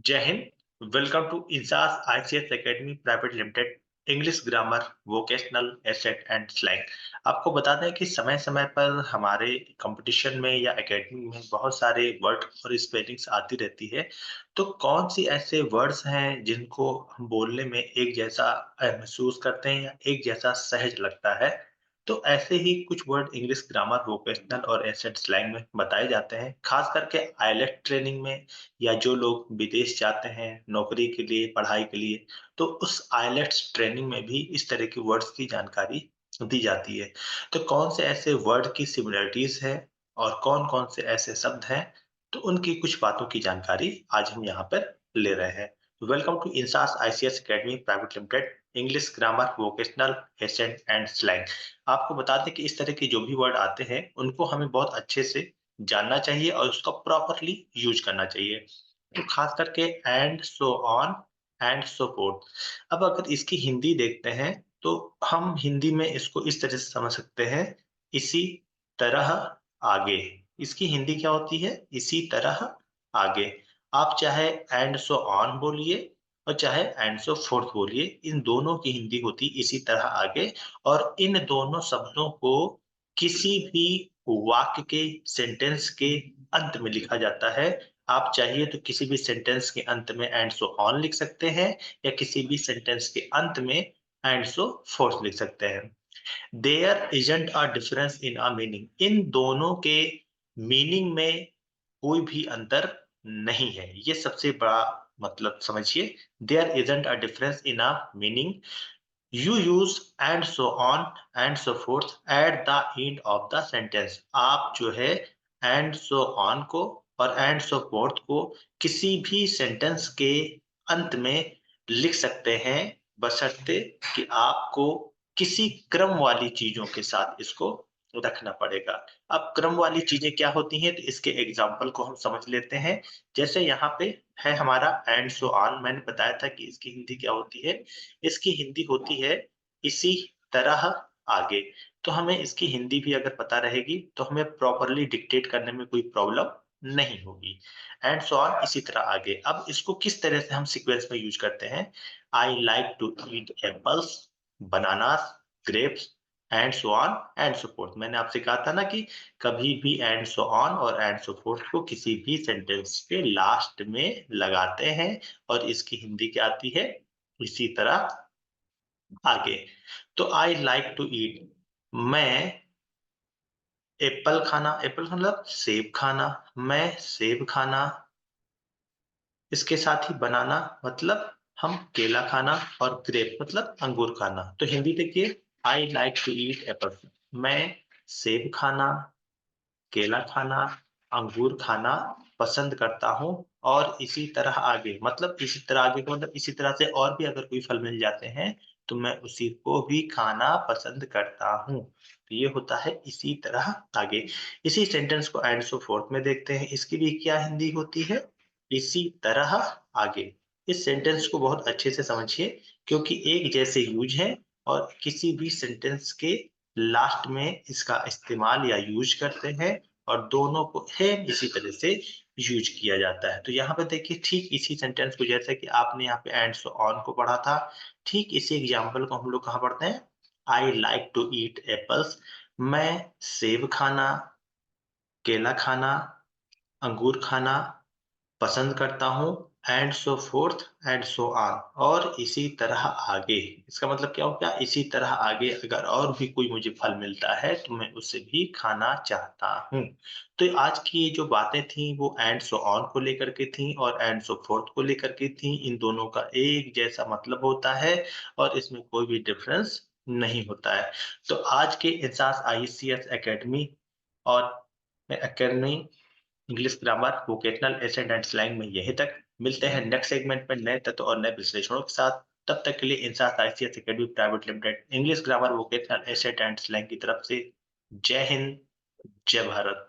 जय हिंद। Welcome to इंसास ICS academy private limited. English grammar, vocational, asset and slang. आपको बता दें कि समय समय पर हमारे कंपटीशन में या एकेडमी में बहुत सारे वर्ड और स्पेलिंग्स आती रहती है। तो कौन सी ऐसे वर्ड्स हैं जिनको हम बोलने में एक जैसा महसूस करते हैं या एक जैसा सहज लगता है। तो ऐसे ही कुछ वर्ड इंग्लिश ग्रामर, वोकेशनल और एसेट स्लैंग में बताए जाते हैं, खास करके आईलेट ट्रेनिंग में या जो लोग विदेश जाते हैं नौकरी के लिए, पढ़ाई के लिए, तो उस आइलेट्स ट्रेनिंग में भी इस तरह की वर्ड्स की जानकारी दी जाती है। तो कौन से ऐसे वर्ड की सिमिलरिटीज़ हैं और कौन-कौन से ऐसे शब्द हैं, तो उनकी कुछ बातों की जानकारी आज हम यहाँ पर ले रहे हैं। वेलकम टू इंसास ICS academy private limited, English grammar, vocational, asset and slang. आपको बता दें कि इस तरह के जो भी वर्ड आते हैं, उनको हमें बहुत अच्छे से जानना चाहिए और उसका प्रॉपरली यूज करना चाहिए। तो खास करके and so on and so fourth. अब अगर इसकी हिंदी देखते हैं तो हम हिंदी में इसको इस तरह से समझ सकते हैं, इसी तरह आगे। इसकी हिंदी क्या होती है? इसी तरह आगे। आप चाहे एंड सो ऑन बोलिए और चाहे एंड सो फोर्थ बोलिए, इन दोनों की हिंदी होती इसी तरह आगे। और इन दोनों शब्दों को किसी भी वाक्य के, सेंटेंस के अंत में लिखा जाता है। आप चाहिए तो किसी भी सेंटेंस के अंत में एंड सो ऑन लिख सकते हैं या किसी भी सेंटेंस के अंत में एंड सो फोर्थ लिख सकते हैं। There isn't a difference in a meaning. इन दोनों के मीनिंग में कोई भी अंतर नहीं है। ये सबसे बड़ा मतलब समझिए। There isn't a difference in a meaning. You use and so on and so forth at the end of the sentence। आप जो है and so on को और and so forth को किसी भी सेंटेंस के अंत में लिख सकते हैं, बशर्ते कि आपको किसी क्रम वाली चीजों के साथ इसको रखना पड़ेगा। अब क्रम वाली चीजें क्या होती हैं, तो इसके एग्जाम्पल को हम समझ लेते हैं। जैसे यहाँ पे है हमारा एंड सो ऑन। मैंने बताया था कि इसकी हिंदी क्या होती है। इसकी हिंदी होती है इसी तरह आगे। तो हमें इसकी हिंदी भी अगर पता रहेगी तो हमें प्रॉपर्ली डिक्टेट करने में कोई प्रॉब्लम नहीं होगी। एंड सो ऑन, इसी तरह आगे। अब इसको किस तरह से हम सीक्वेंस में यूज करते हैं? I like to eat apples, bananas, grapes and so on and so forth. मैंने आपसे कहा था ना कि कभी भी एंड सो ऑन और एंड सो फोर्थ को किसी भी सेंटेंस के लास्ट में लगाते हैं और इसकी हिंदी क्या आती है? इसी तरह आगे। तो आई लाइक टू ईट, मैं एप्पल खाना, एप्पल मतलब सेब खाना, मैं सेब खाना। इसके साथ ही बनाना मतलब हम केला खाना और ग्रेप मतलब अंगूर खाना। तो हिंदी देखिए, I like to eat apple. मैं सेब खाना, केला खाना, अंगूर खाना पसंद करता हूँ। और इसी तरह आगे मतलब इसी तरह आगे का मतलब इसी तरह से और भी अगर कोई फल मिल जाते हैं तो मैं उसी को भी खाना पसंद करता हूँ। तो ये होता है इसी तरह आगे। इसी सेंटेंस को एंड सो फोर्थ में देखते हैं। इसकी भी क्या हिंदी होती है? इसी तरह आगे। इस सेंटेंस को बहुत अच्छे से समझिए क्योंकि एक जैसे यूज है और किसी भी सेंटेंस के लास्ट में इसका इस्तेमाल या यूज करते हैं और दोनों को सेम इसी तरह से यूज किया जाता है। तो यहाँ पे देखिए ठीक इसी सेंटेंस को जैसे कि आपने यहाँ पे एंड सो ऑन को पढ़ा था, ठीक इसी एग्जाम्पल को हम लोग कहाँ पढ़ते हैं? I like to eat apples. मैं सेब खाना, केला खाना, अंगूर खाना पसंद करता हूँ। And so fourth and so on, और इसी तरह आगे। इसका मतलब क्या हो गया? इसी तरह आगे अगर और भी कोई मुझे फल मिलता है तो मैं उसे भी खाना चाहता हूँ। तो आज की ये जो बातें थी वो एंड सो ऑन को लेकर के थी और एंड सो फोर्थ को लेकर के थी। इन दोनों का एक जैसा मतलब होता है और इसमें कोई भी डिफरेंस नहीं होता है। तो आज के इंसास आईसीएस एकेडमी और academy English grammar, vocational, asset and slang में यहीं तक। मिलते हैं नेक्स्ट सेगमेंट में नए तत्व और नए विश्लेषणों के साथ। तब तक के लिए INSAS ICS academy private limited, English grammar, vocational, asset and slang की तरफ से जय हिंद, जय भारत।